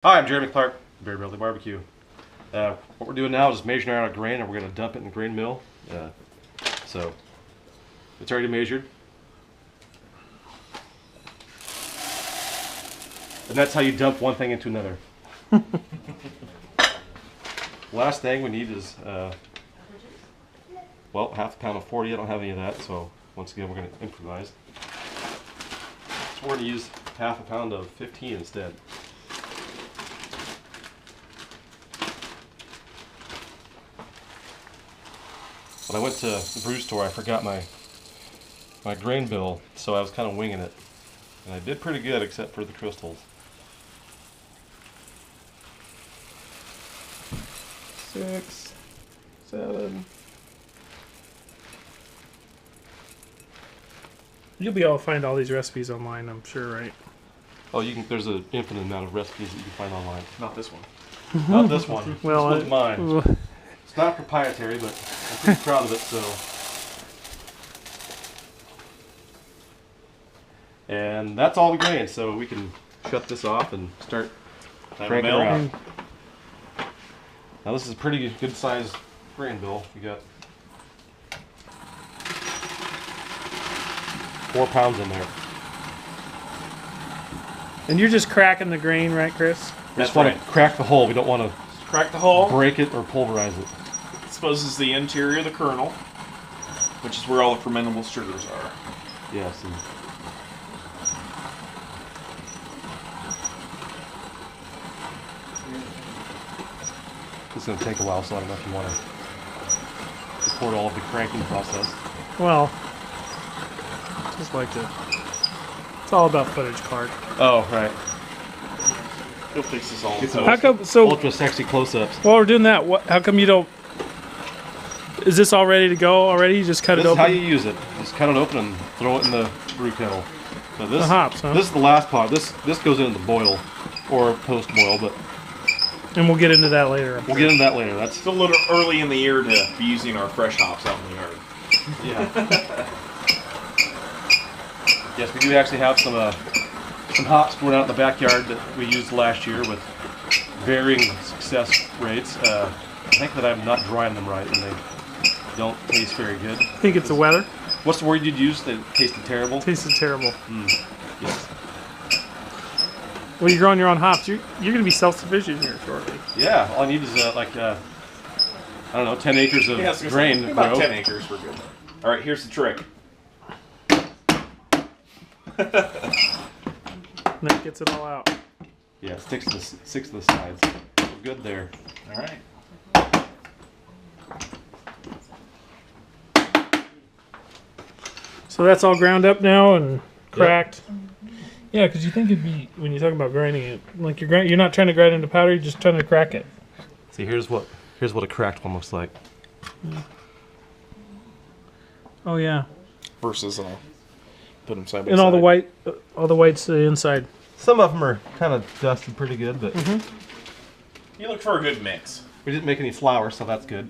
Hi, I'm Jeremy Clark, Barbeque Barbecue. What we're doing now is measuring out our grain, and we're going to dump it in the grain mill. So it's already measured, and that's how you dump one thing into another. Last thing we need is well, half a pound of 40. I don't have any of that, so once again we're going to improvise. So we're going to use half a pound of 15 instead. When I went to the brew store, I forgot my grain bill, so I was kind of winging it. And I did pretty good, except for the crystals. 6, 7. You'll be able to find all these recipes online, I'm sure, right? Oh, you can. There's an infinite amount of recipes that you can find online. Not this one. Not this one. Well, this one's mine. It's not proprietary, but I'm pretty proud of it. So, and that's all the grain. So we can shut this off and start cranking around. Now this is a pretty good sized grain bill. We got 4 pounds in there. And you're just cracking the grain, right, Chris? We just want to crack the hull. We don't want to Crack the hull. break it or pulverize it. Exposes the interior of the kernel, which is where all the fermentable sugars are. Yes. And this is going to take a while, so I don't know if you want to record all of the cranking process. Well, just like to. It's all about footage, Clark. Oh, right. He'll fix this all. Get some How come? So ultra sexy close-ups. while we're doing that, how come you don't? Is this all ready to go already? You just cut This it is open. how you use it. Just cut it open and throw it in the brew kettle. Now this, The hops, huh? This is the last part. This goes into the boil or post-boil, but And we'll get into that later. we'll get into that later. That's It's a little early in the year to be using our fresh hops out in the yard. yeah. Yes, we do actually have some hops growing out in the backyard that we used last year with varying success rates. I think that I'm not drying them right, and they don't taste very good. I think it's the weather. What's the word you'd use? They tasted terrible. Tasted terrible. Yes. Well, you're growing your own hops. You're going to be self-sufficient here shortly. Yeah. All I need is I don't know, 10 acres of grain. to About grow. 10 acres, we're good. All right, here's the trick. And that gets it all out. Yeah, it sticks to the sides. We're good there. All right. So that's all ground up now and cracked. Yeah, because you think it'd be when you talk about grinding it, like you're not trying to grind it into powder, you're just trying to crack it. See, here's what a cracked one looks like. Oh yeah, Versus, put them side by and side. all the white's the inside. Some of them are kind of dusted pretty good, but You look for a good mix. we didn't make any flour, so that's good.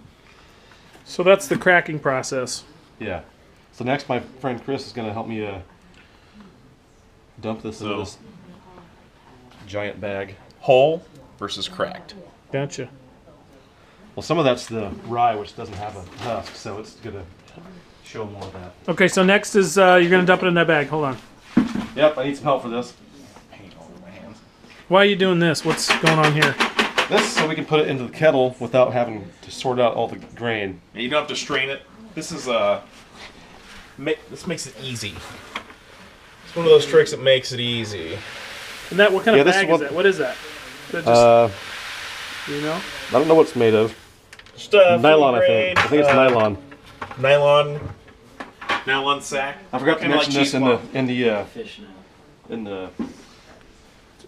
So that's the cracking process. Yeah. So next, my friend Chris is going to help me dump this into So- this giant bag. Whole versus cracked. Gotcha. Well, some of that's the rye, which doesn't have a husk, so it's going to show more of that. Okay, so next is you're gonna dump it in that bag. Hold on. Yep, I need some help for this. Paint all over my hands. Why are you doing this? What's going on here? This is so we can put it into the kettle without having to sort out all the grain. Yeah, you don't have to strain it. This is this makes it easy. It's one of those tricks that makes it easy. And that what kind Yeah, of this is bag what- is that? What is that? Is that just, you know? I don't know what it's made of. Just Nylon, I think. I think it's nylon. Nylon sack. I forgot to Kinda mention like this in the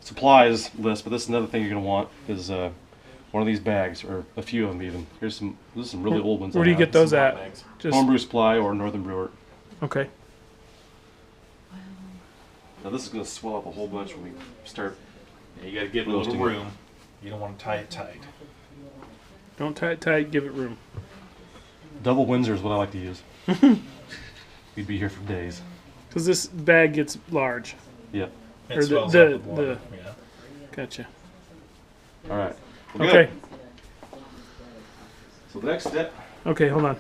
supplies list, but this is another thing you're gonna want is one of these bags, or a few of them even. These are some really old ones. Where do you get those at? Just Homebrew Supply or Northern Brewer. okay. Now this is gonna swell up a whole bunch when we start. Yeah, you got to give it a little Roasting it. room. You don't want to tie it tight. Don't tie it tight. Give it room. Double Windsor is what I like to use. We'd be here for days. Because this bag gets large. Yep. It Or swells the- up with water. Yeah. Gotcha. All right. Well, good. Okay. So the next step. Okay, hold on.